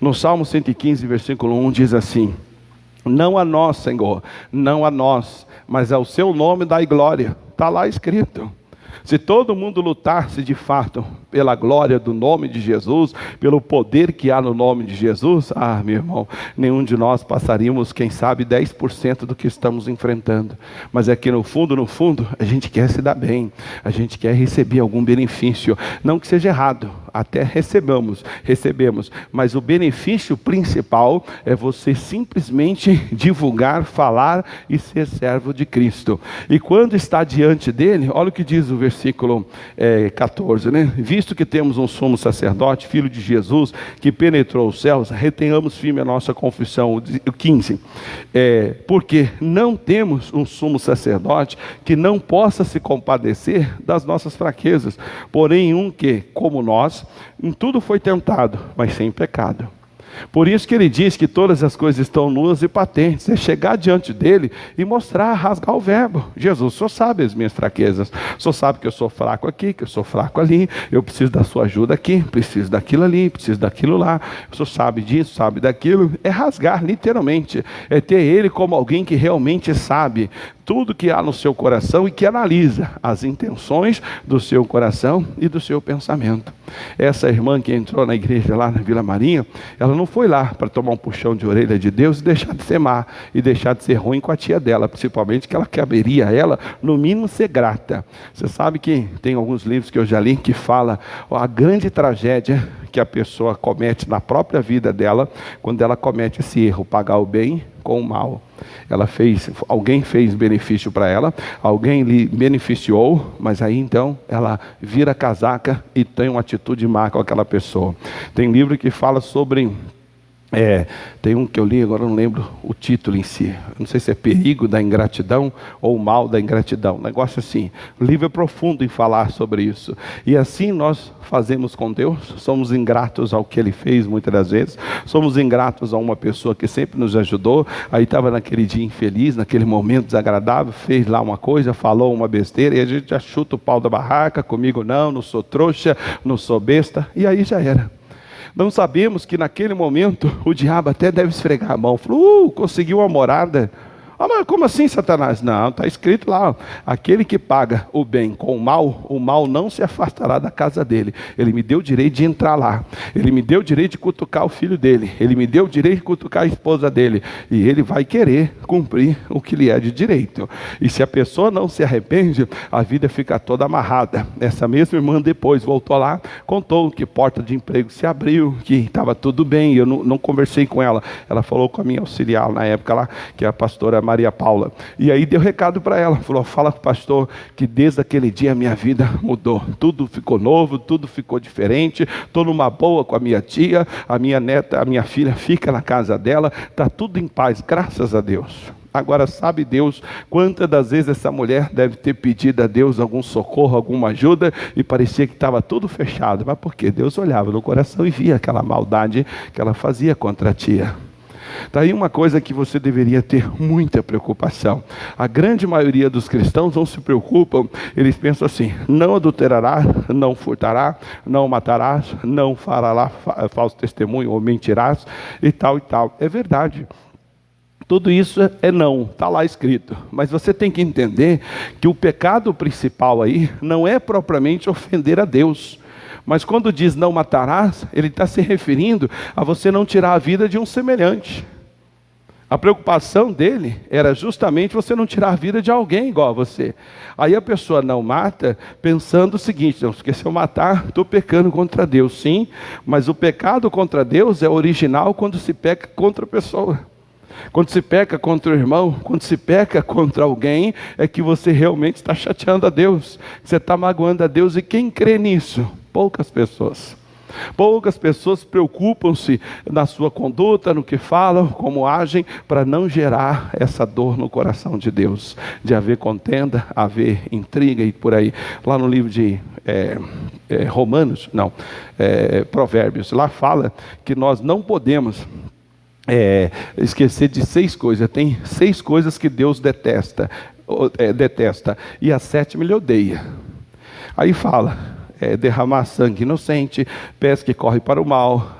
No Salmo 115, versículo 1 diz assim: não a nós, Senhor, não a nós, mas ao seu nome dai glória. Está lá escrito. Se todo mundo lutasse de fato pela glória do nome de Jesus, pelo poder que há no nome de Jesus, meu irmão, nenhum de nós passaríamos, quem sabe, 10% do que estamos enfrentando. Mas é que no fundo, a gente quer se dar bem, a gente quer receber algum benefício. Não que seja errado, até recebemos, mas o benefício principal é você simplesmente divulgar, falar e ser servo de Cristo. E quando está diante dele, olha o que diz o versículo 14, né? Visto que temos um sumo sacerdote, filho de Jesus, que penetrou os céus, retenhamos firme a nossa confissão. O 15, porque não temos um sumo sacerdote que não possa se compadecer das nossas fraquezas, porém um que, como nós, em tudo foi tentado, mas sem pecado. Por isso que ele diz que todas as coisas estão nuas e patentes. É chegar diante dele e mostrar, rasgar o verbo. Jesus, o Senhor sabe as minhas fraquezas. O Senhor sabe que eu sou fraco aqui, que eu sou fraco ali. Eu preciso da sua ajuda aqui, preciso daquilo ali, preciso daquilo lá. O Senhor sabe disso, sabe daquilo. É rasgar, literalmente. É ter ele como alguém que realmente sabe tudo que há no seu coração e que analisa as intenções do seu coração e do seu pensamento. Essa irmã que entrou na igreja lá na Vila Marinha, ela não foi lá para tomar um puxão de orelha de Deus e deixar de ser má, e deixar de ser ruim com a tia dela, principalmente que ela caberia a ela, no mínimo, ser grata. Você sabe que tem alguns livros que eu já li que fala a grande tragédia que a pessoa comete na própria vida dela, quando ela comete esse erro, pagar o bem com o mal. Alguém fez benefício para ela, alguém lhe beneficiou, mas aí então ela vira casaca e tem uma atitude má com aquela pessoa. Tem livro que fala sobre... tem um que eu li, agora eu não lembro o título em si. Não sei se é perigo da ingratidão ou mal da ingratidão. Um negócio assim. O livro é profundo em falar sobre isso. E assim nós fazemos com Deus. Somos ingratos ao que Ele fez muitas das vezes. Somos ingratos a uma pessoa que sempre nos ajudou. Aí estava naquele dia infeliz, naquele momento desagradável, fez lá uma coisa, falou uma besteira, e a gente já chuta o pau da barraca. Comigo não sou trouxa, não sou besta. E aí já era. Não sabemos que naquele momento o diabo até deve esfregar a mão. Falou, conseguiu uma morada. Ah, mas como assim, Satanás? Não, está escrito lá, ó, aquele que paga o bem com o mal não se afastará da casa dele. Ele me deu o direito de entrar lá. Ele me deu o direito de cutucar o filho dele. Ele me deu o direito de cutucar a esposa dele. E ele vai querer cumprir o que lhe é de direito. E se a pessoa não se arrepende, a vida fica toda amarrada. Essa mesma irmã depois voltou lá, contou que porta de emprego se abriu, que estava tudo bem. Eu não conversei com ela. Ela falou com a minha auxiliar na época lá, que é a pastora Maria Paula, e aí deu recado para ela, falou, fala com o pastor que desde aquele dia a minha vida mudou, tudo ficou novo, tudo ficou diferente, estou numa boa com a minha tia, a minha neta, a minha filha fica na casa dela, está tudo em paz, graças a Deus. Agora sabe Deus quantas das vezes essa mulher deve ter pedido a Deus algum socorro, alguma ajuda, e parecia que estava tudo fechado, mas por quê? Deus olhava no coração e via aquela maldade que ela fazia contra a tia. Está aí uma coisa que você deveria ter muita preocupação. A grande maioria dos cristãos não se preocupam, eles pensam assim, não adulterarás, não furtarás, não matarás, não farás falso testemunho ou mentirás, e tal e tal. É verdade. Tudo isso é não, está lá escrito. Mas você tem que entender que o pecado principal aí não é propriamente ofender a Deus. Mas quando diz não matarás, ele está se referindo a você não tirar a vida de um semelhante. A preocupação dele era justamente você não tirar a vida de alguém igual a você. Aí a pessoa não mata pensando o seguinte, não, porque se eu matar, estou pecando contra Deus. Sim, mas o pecado contra Deus é original quando se peca contra a pessoa. Quando se peca contra o irmão, quando se peca contra alguém, é que você realmente está chateando a Deus. Você está magoando a Deus, e quem crê nisso? Poucas pessoas. Poucas pessoas preocupam-se na sua conduta, no que falam, como agem, para não gerar essa dor no coração de Deus, de haver contenda, haver intriga e por aí. Lá no livro de Provérbios, lá fala que nós não podemos esquecer de 6 coisas. Tem 6 coisas que Deus detesta, e a 7ª ele odeia. Aí fala, derramar sangue inocente, pés que correm para o mal,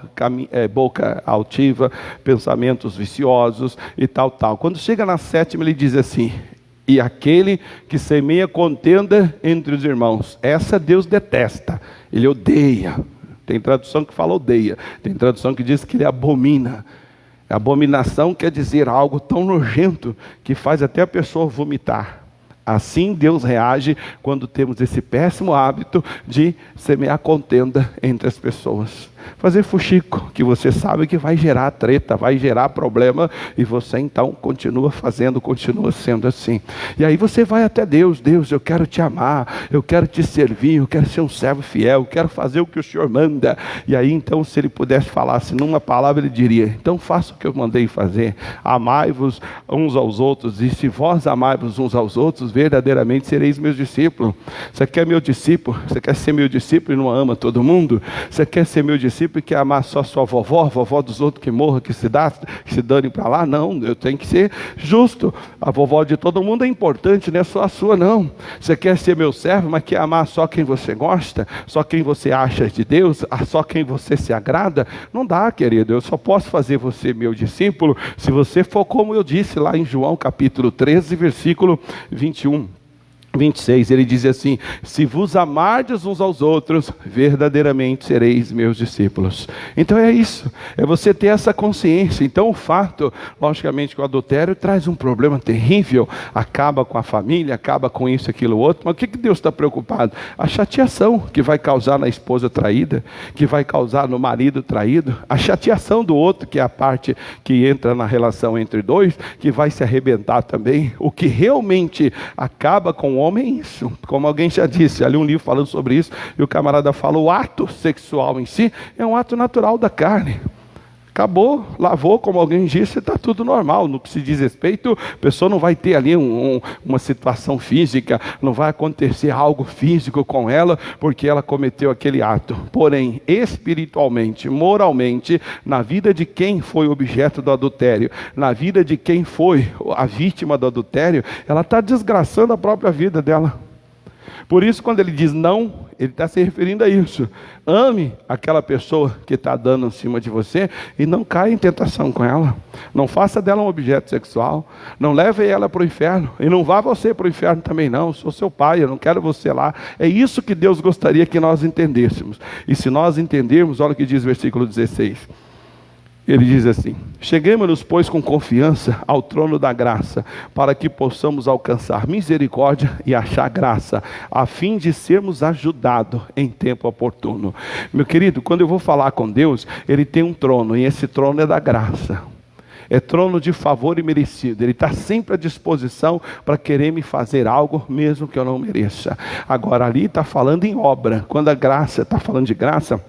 boca altiva, pensamentos viciosos e tal. Quando chega na 7ª ele diz assim, e aquele que semeia contenda entre os irmãos, essa Deus detesta, ele odeia. Tem tradução que fala odeia, tem tradução que diz que ele abomina. Abominação quer dizer algo tão nojento que faz até a pessoa vomitar. Assim Deus reage quando temos esse péssimo hábito de semear contenda entre as pessoas. Fazer fuxico, que você sabe que vai gerar treta, vai gerar problema, e você então continua fazendo, continua sendo assim. E aí você vai até Deus, Deus, eu quero te amar, eu quero te servir, eu quero ser um servo fiel, eu quero fazer o que o Senhor manda. E aí então, se ele pudesse falar assim, numa palavra, ele diria, então faça o que eu mandei fazer, amai-vos uns aos outros, e se vós amai-vos uns aos outros, verdadeiramente sereis meus discípulos. Você quer meu discípulo? Você quer ser meu discípulo e não ama todo mundo? Você quer ser meu discípulo e quer amar só sua vovó dos outros que morram, que se danem para lá? Não, eu tenho que ser justo. A vovó de todo mundo é importante, não é só a sua não. Você quer ser meu servo, mas quer amar só quem você gosta, só quem você acha de Deus, só quem você se agrada? Não dá, querido. Eu só posso fazer você meu discípulo se você for como eu disse lá em João capítulo 13, versículo 21. 26, ele diz assim, se vos amardes uns aos outros, verdadeiramente sereis meus discípulos. Então é isso, é você ter essa consciência. Então o fato, logicamente, que o adultério traz um problema terrível, acaba com a família, acaba com isso, aquilo, outro, mas o que Deus está preocupado? A chateação que vai causar na esposa traída, que vai causar no marido traído, a chateação do outro, que é a parte que entra na relação entre dois, que vai se arrebentar também. O que realmente acaba com o homem é isso, como alguém já disse, ali um livro falando sobre isso, e o camarada fala, o ato sexual em si é um ato natural da carne. Acabou, lavou, como alguém disse, está tudo normal. No que se diz respeito, a pessoa não vai ter ali uma situação física, não vai acontecer algo físico com ela, porque ela cometeu aquele ato. Porém, espiritualmente, moralmente, na vida de quem foi objeto do adultério, na vida de quem foi a vítima do adultério, ela está desgraçando a própria vida dela. Por isso, quando ele diz não, ele está se referindo a isso. Ame aquela pessoa que está dando em cima de você e não caia em tentação com ela. Não faça dela um objeto sexual. Não leve ela para o inferno. E não vá você para o inferno também não. Eu sou seu pai, eu não quero você lá. É isso que Deus gostaria que nós entendêssemos. E se nós entendermos, olha o que diz o versículo 16. Ele diz assim: cheguemos-nos, pois, com confiança ao trono da graça, para que possamos alcançar misericórdia e achar graça, a fim de sermos ajudados em tempo oportuno. Meu querido, quando eu vou falar com Deus, Ele tem um trono, e esse trono é da graça. É trono de favor e merecido. Ele está sempre à disposição para querer me fazer algo, mesmo que eu não mereça. Agora, ali está falando em obra. Quando a graça, está falando de graça,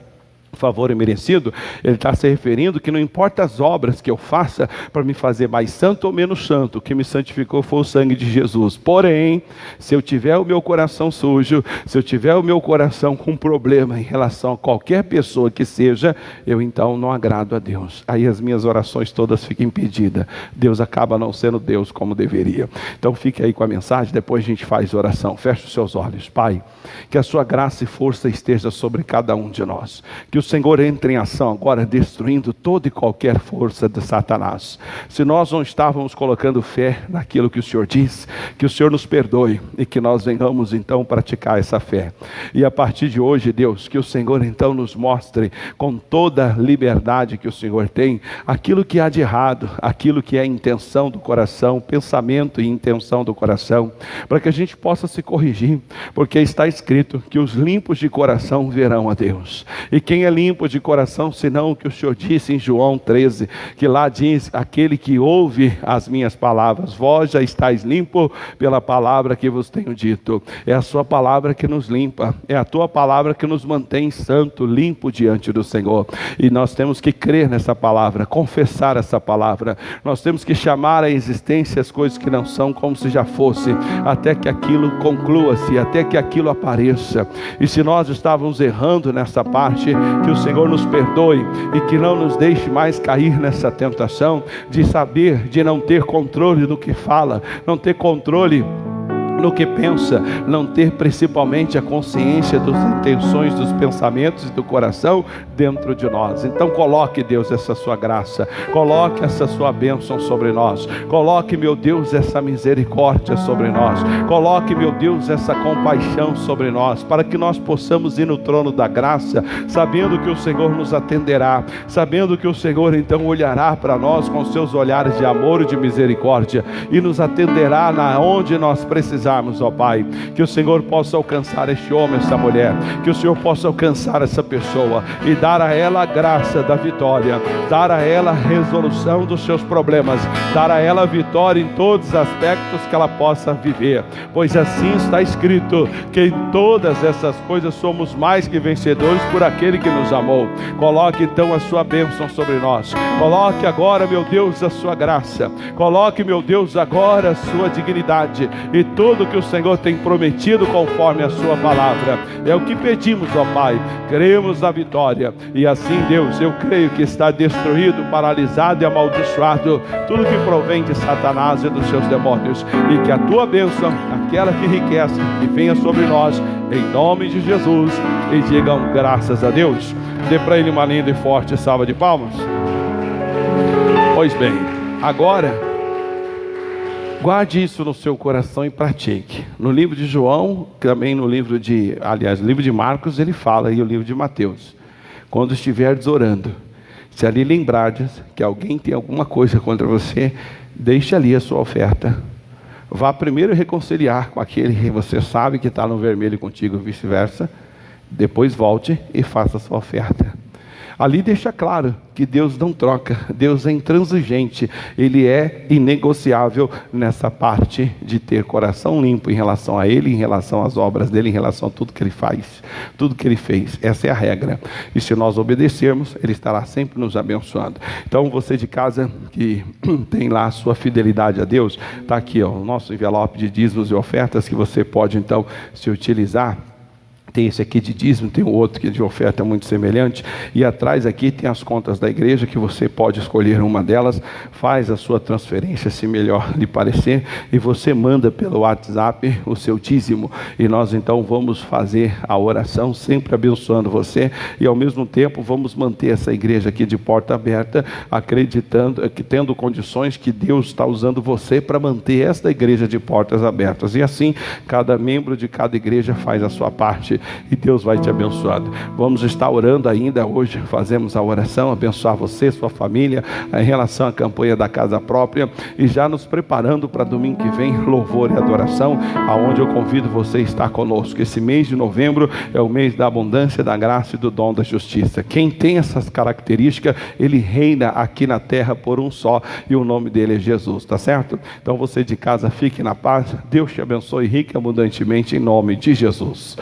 favor e merecido, ele está se referindo que não importa as obras que eu faça para me fazer mais santo ou menos santo, o que me santificou foi o sangue de Jesus. Porém, se eu tiver o meu coração sujo, se eu tiver o meu coração com problema em relação a qualquer pessoa que seja, eu então não agrado a Deus. Aí as minhas orações todas ficam impedidas. Deus acaba não sendo Deus como deveria. Então fique aí com a mensagem, depois a gente faz oração. Feche os seus olhos. Pai, que a sua graça e força esteja sobre cada um de nós. Que o Senhor entre em ação agora, destruindo toda e qualquer força de Satanás. Se nós não estávamos colocando fé naquilo que o Senhor diz, que o Senhor nos perdoe e que nós venhamos então praticar essa fé. E a partir de hoje, Deus, que o Senhor então nos mostre com toda a liberdade que o Senhor tem, aquilo que há de errado, aquilo que é a intenção do coração, pensamento e intenção do coração, para que a gente possa se corrigir, porque está escrito que os limpos de coração verão a Deus. E quem é limpo de coração, senão o que o Senhor disse em João 13, que lá diz: aquele que ouve as minhas palavras, vós já estáis limpo pela palavra que vos tenho dito. É a sua palavra que nos limpa, é a tua palavra que nos mantém santo, limpo diante do Senhor. E nós temos que crer nessa palavra, confessar essa palavra. Nós temos que chamar à existência as coisas que não são como se já fosse, até que aquilo conclua-se, até que aquilo apareça. E se nós estávamos errando nessa parte, que o Senhor nos perdoe e que não nos deixe mais cair nessa tentação de saber, de não ter controle do que fala, não ter controle no que pensa, não ter principalmente a consciência das intenções, dos pensamentos e do coração dentro de nós. Então coloque, Deus, essa sua graça, coloque essa sua bênção sobre nós, coloque, meu Deus, essa misericórdia sobre nós, coloque, meu Deus, essa compaixão sobre nós, para que nós possamos ir no trono da graça, sabendo que o Senhor nos atenderá, sabendo que o Senhor então olhará para nós com seus olhares de amor e de misericórdia, e nos atenderá na onde nós precisamos, ó Pai. Que o Senhor possa alcançar este homem, essa mulher, que o Senhor possa alcançar essa pessoa e dar a ela a graça da vitória, dar a ela a resolução dos seus problemas, dar a ela a vitória em todos os aspectos que ela possa viver, pois assim está escrito, que em todas essas coisas somos mais que vencedores por aquele que nos amou. Coloque então a sua bênção sobre nós, coloque agora, meu Deus, a sua graça, coloque, meu Deus, agora a sua dignidade e tudo que o Senhor tem prometido conforme a sua palavra. É o que pedimos, ó Pai. Cremos na vitória. E assim, Deus, eu creio que está destruído, paralisado e amaldiçoado tudo que provém de Satanás e dos seus demônios. E que a tua bênção, aquela que enriquece, que venha sobre nós, em nome de Jesus. E digam graças a Deus. Dê para ele uma linda e forte salva de palmas. Pois bem, agora guarde isso no seu coração e pratique. No livro de João, também no livro de, livro de Marcos, ele fala, e o livro de Mateus: quando estiverdes orando, se ali lembrardes que alguém tem alguma coisa contra você, deixe ali a sua oferta. Vá primeiro reconciliar com aquele que você sabe que está no vermelho contigo, vice-versa. Depois volte e faça a sua oferta. Ali deixa claro que Deus não troca, Deus é intransigente, Ele é inegociável nessa parte de ter coração limpo em relação a Ele, em relação às obras dEle, em relação a tudo que Ele faz, tudo que Ele fez. Essa é a regra. E se nós obedecermos, Ele estará sempre nos abençoando. Então você de casa que tem lá a sua fidelidade a Deus, está aqui ó, o nosso envelope de dízimos e ofertas que você pode então se utilizar. Tem esse aqui de dízimo, tem o outro que é de oferta muito semelhante. E atrás aqui tem as contas da igreja, que você pode escolher uma delas, faz a sua transferência, se melhor lhe parecer, e você manda pelo WhatsApp o seu dízimo. E nós então vamos fazer a oração, sempre abençoando você, e ao mesmo tempo vamos manter essa igreja aqui de porta aberta, acreditando, que tendo condições que Deus está usando você para manter esta igreja de portas abertas. E assim, cada membro de cada igreja faz a sua parte, e Deus vai te abençoando. Vamos estar orando ainda hoje, fazemos a oração, abençoar você, sua família, em relação à campanha da casa própria, e já nos preparando para domingo que vem, louvor e adoração, aonde eu convido você a estar conosco. Esse mês de novembro é o mês da abundância, da graça e do dom da justiça. Quem tem essas características, ele reina aqui na terra por um só, e o nome dele é Jesus, tá certo? Então você de casa, fique na paz, Deus te abençoe rica e abundantemente em nome de Jesus.